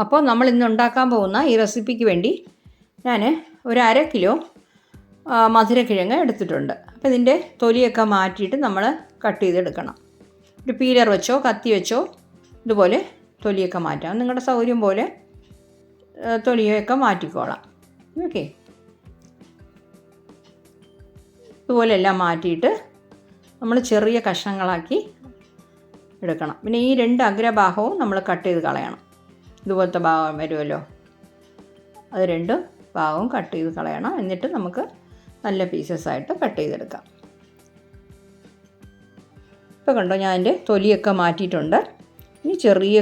അപ്പോൾ നമ്മൾ ഇന്ന് ഉണ്ടാക്കാൻ പോകുന്ന ഈ റെസിപ്പിക്ക് വേണ്ടി ഞാൻ ഒരു 1/2 കിലോ മധുരക്കിഴങ്ങ് എടുത്തിട്ടുണ്ട്. അപ്പോൾ ഇതിൻ്റെ തൊലിയൊക്കെ മാറ്റിയിട്ട് നമ്മൾ കട്ട് ചെയ്തെടുക്കണം. ഒരു പീലർ വെച്ചോ കത്തി വെച്ചോ ഇതുപോലെ തൊലിയൊക്കെ മാറ്റാം. നിങ്ങളുടെ സൗകര്യം പോലെ തൊലിയൊക്കെ മാറ്റിക്കോളാം. ഓക്കെ, ഇതുപോലെ എല്ലാം മാറ്റിയിട്ട് നമ്മൾ ചെറിയ കഷ്ണങ്ങളാക്കി എടുക്കണം. പിന്നെ ഈ 2 അഗ്രഭാഗവും നമ്മൾ കട്ട് ചെയ്ത് കളയണം. ഇതുപോലത്തെ ഭാഗം വരുമല്ലോ, അത് 2 ഭാഗവും കട്ട് ചെയ്ത് കളയണം. എന്നിട്ട് നമുക്ക് നല്ല പീസസായിട്ട് കട്ട് ചെയ്തെടുക്കാം. ഇപ്പോൾ കണ്ടോ, ഞാൻ അതിൻ്റെ തൊലിയൊക്കെ മാറ്റിയിട്ടുണ്ട്. ഇനി ചെറിയ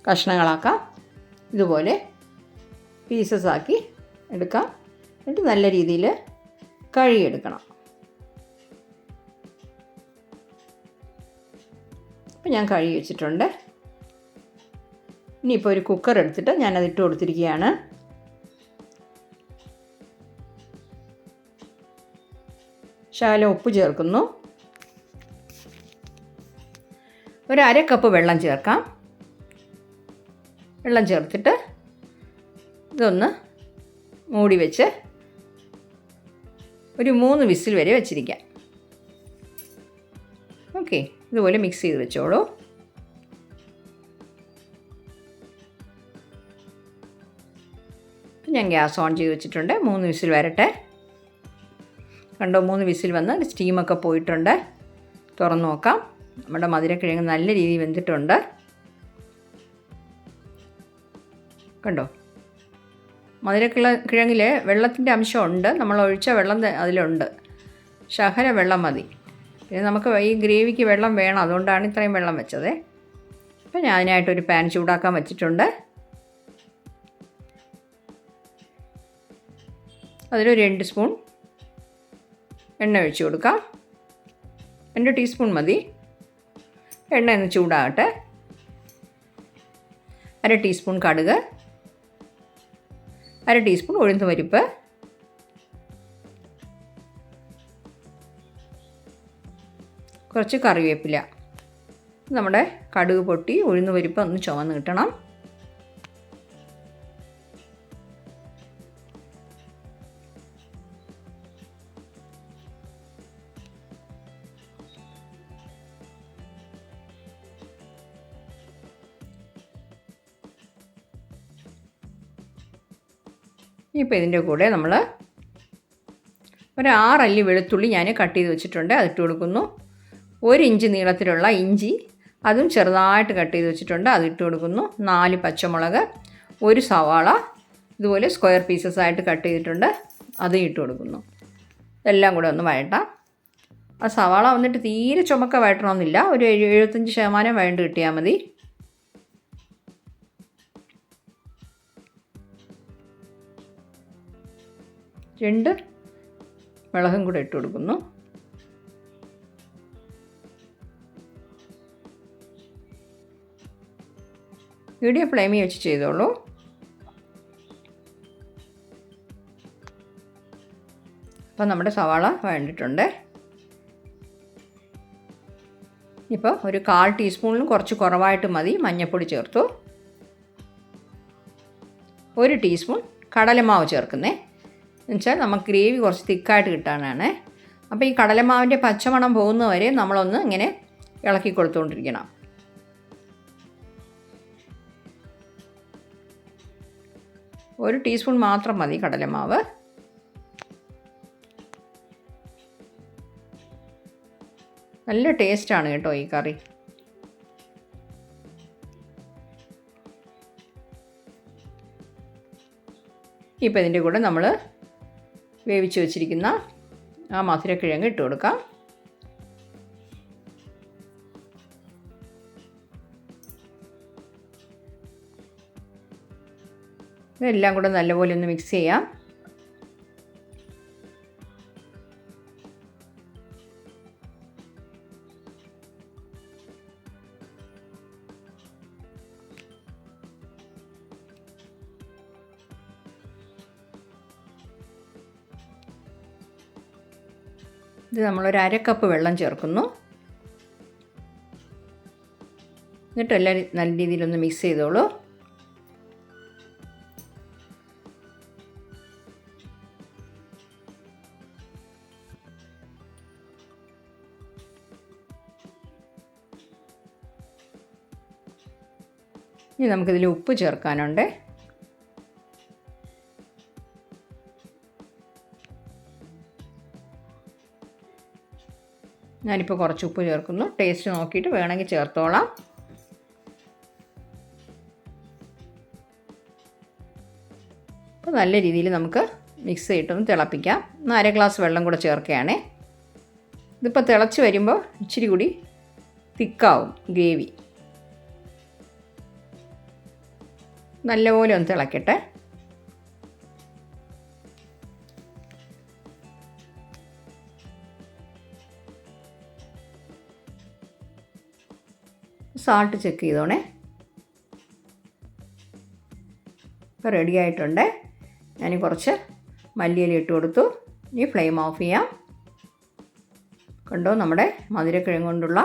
കഷ്ണങ്ങളാക്കാം. ഇതുപോലെ പീസസാക്കി എടുക്കാം. എന്നിട്ട് നല്ല രീതിയിൽ കഴുകിയെടുക്കണം. അപ്പോൾ ഞാൻ കഴുകി വെച്ചിട്ടുണ്ട്. ഇനിയിപ്പോൾ ഒരു കുക്കർ എടുത്തിട്ട് ഞാനത് ഇട്ട് കൊടുത്തിരിക്കുകയാണ്. ശകലം ഉപ്പ് ചേർക്കുന്നു. ഒരു 1/2 കപ്പ് വെള്ളം ചേർക്കാം. വെള്ളം ചേർത്തിട്ട് ഇതൊന്ന് മൂടി വെച്ച് ഒരു 3 വിസിൽ വരെ വെച്ചിരിക്കാം. ഓക്കെ, ഇതുപോലെ മിക്സ് ചെയ്ത് വെച്ചോളൂ. ഞാൻ ഗ്യാസ് ഓൺ ചെയ്ത് വെച്ചിട്ടുണ്ട്. 3 വിസിൽ വരട്ടെ. കണ്ടോ, 3 വിസിൽ വന്ന് സ്റ്റീമൊക്കെ പോയിട്ടുണ്ട്. തുറന്ന് നോക്കാം. നമ്മുടെ മധുരക്കിഴങ്ങ് നല്ല രീതിയിൽ വെന്തിട്ടുണ്ട്. കണ്ടോ, മധുരക്കിഴങ്ങിൽ വെള്ളത്തിൻ്റെ അംശമുണ്ട്. നമ്മൾ ഒഴിച്ച വെള്ളം അതിലുണ്ട്. ശകല വെള്ളം മതി. പിന്നെ നമുക്ക് ഈ ഗ്രേവിക്ക് വെള്ളം വേണം, അതുകൊണ്ടാണ് ഇത്രയും വെള്ളം വെച്ചത്. അപ്പോൾ ഞാൻ അതിനായിട്ടൊരു പാൻ ചൂടാക്കാൻ വെച്ചിട്ടുണ്ട്. അതിലൊരു 2 സ്പൂൺ എണ്ണ ഒഴിച്ച് കൊടുക്കാം. 2 ടീസ്പൂൺ മതി. എണ്ണ ഒന്ന് ചൂടാകട്ടെ. 1/2 ടീസ്പൂൺ കടുക്, 1/2 ടീസ്പൂൺ ഉഴുന്ന് പരിപ്പ്, കുറച്ച് കറിവേപ്പില. നമ്മുടെ കടുക് പൊട്ടി ഉഴുന്ന് പരിപ്പ് ഒന്ന് ചുവന്ന് കിട്ടണം. ഇപ്പോൾ ഇതിൻ്റെ കൂടെ നമ്മൾ ഒരു 6 അല്ലി വെളുത്തുള്ളി ഞാൻ കട്ട് ചെയ്ത് വെച്ചിട്ടുണ്ട്, അതിട്ട് കൊടുക്കുന്നു. 1 ഇഞ്ച് നീളത്തിലുള്ള ഇഞ്ചി, അതും ചെറുതായിട്ട് കട്ട് ചെയ്ത് വെച്ചിട്ടുണ്ട്, അതിട്ട് കൊടുക്കുന്നു. 4 പച്ചമുളക്, 1 സവാള ഇതുപോലെ സ്ക്വയർ പീസസ് ആയിട്ട് കട്ട് ചെയ്തിട്ടുണ്ട്, അതും ഇട്ട് കൊടുക്കുന്നു. ഇതെല്ലാം കൂടെ ഒന്ന് വഴട്ടാം. ആ സവാള വന്നിട്ട് തീരെ ചുമക്ക വഴട്ടണമെന്നില്ല, ഒരു 75% വഴണ്ട് കിട്ടിയാൽ മതി. രണ്ട് മുളകും കൂടെ ഇട്ട് കൊടുക്കുന്നു. മീഡിയം ഫ്ലെയിമിൽ വെച്ച് ചെയ്തോളൂ. അപ്പോൾ നമ്മുടെ സവാള വേണ്ടിയിട്ടുണ്ട്. ഇപ്പോൾ ഒരു 1/4 ടീസ്പൂണിലും കുറച്ച് കുറവായിട്ട് മതി മഞ്ഞൾപ്പൊടി ചേർത്തു. 1 ടീസ്പൂൺ കടലമാവ് ചേർക്കുന്നേ, എന്നുവെച്ചാൽ നമുക്ക് ഗ്രേവി കുറച്ച് തിക്കായിട്ട് കിട്ടാനാണ്. അപ്പോൾ ഈ കടലമാവിൻ്റെ പച്ചമണം പോകുന്നവരെ നമ്മളൊന്ന് ഇങ്ങനെ ഇളക്കി കൊടുത്തുകൊണ്ടിരിക്കണം. ഒരു ടീസ്പൂൺ മാത്രം മതി കടലമാവ്. നല്ല ടേസ്റ്റാണ് കേട്ടോ ഈ കറി. ഇപ്പോൾ ഇതിൻ്റെ കൂടെ നമ്മൾ വേവിച്ച് വെച്ചിരിക്കുന്ന ആ മധുരക്കിഴങ്ങ് ഇട്ട് കൊടുക്കാം. ഇതെല്ലാം കൂടെ നല്ലപോലെ ഒന്ന് മിക്സ് ചെയ്യാം. ഇത് നമ്മളൊരു 1/2 കപ്പ് വെള്ളം ചേർക്കുന്നു. എന്നിട്ട് എല്ലാം നല്ല രീതിയിലൊന്ന് മിക്സ് ചെയ്തോളൂ. ഇനി നമുക്കിതിൽ ഉപ്പ് ചേർക്കാനുണ്ട്. ഞാനിപ്പോൾ കുറച്ച് ഉപ്പ് ചേർക്കുന്നു. ടേസ്റ്റ് നോക്കിയിട്ട് വേണമെങ്കിൽ ചേർത്തോളാം. അപ്പോൾ നല്ല രീതിയിൽ നമുക്ക് മിക്സ് ചെയ്തിട്ടൊന്ന് തിളപ്പിക്കാം. 1/2 ഗ്ലാസ് വെള്ളം കൂടെ ചേർക്കുകയാണേ. ഇതിപ്പോൾ തിളച്ച് വരുമ്പോൾ ഇച്ചിരി കൂടി തിക്കാവും ഗ്രേവി. നല്ലപോലെ ഒന്ന് തിളക്കട്ടെ. സാൾട്ട് ചെക്ക് ചെയ്തോണേ. ഇപ്പോൾ റെഡി ആയിട്ടുണ്ട്. ഞാൻ കുറച്ച് മല്ലിയില ഇട്ട് കൊടുത്തു. ഇനി ഫ്ലെയിം ഓഫ് ചെയ്യാം. കണ്ടോ, നമ്മുടെ മധുരക്കിഴങ്ങ് കൊണ്ടുള്ള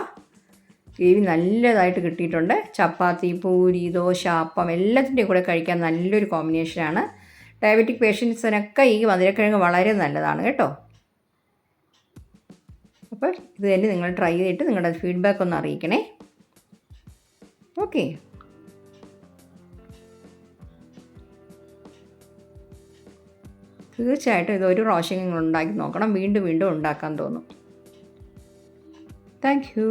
ഗ്രേവി നല്ലതായിട്ട് കിട്ടിയിട്ടുണ്ട്. ചപ്പാത്തി, പൂരി, ദോശ, അപ്പം എല്ലാത്തിൻ്റെയും കൂടെ കഴിക്കാൻ നല്ലൊരു കോമ്പിനേഷനാണ്. ഡയബറ്റിക് പേഷ്യൻസിനൊക്കെ ഈ മധുരക്കിഴങ്ങ് വളരെ നല്ലതാണ് കേട്ടോ. അപ്പോൾ ഇത് തന്നെ നിങ്ങൾ ട്രൈ ചെയ്തിട്ട് നിങ്ങളുടെ ഫീഡ്ബാക്ക് ഒന്ന് അറിയിക്കണേ. ഓക്കെ, തീർച്ചയായിട്ടും ഇതൊരു പ്രാവശ്യം നിങ്ങൾ ഉണ്ടാക്കി നോക്കണം. വീണ്ടും വീണ്ടും ഉണ്ടാക്കാൻ തോന്നും. Thank you.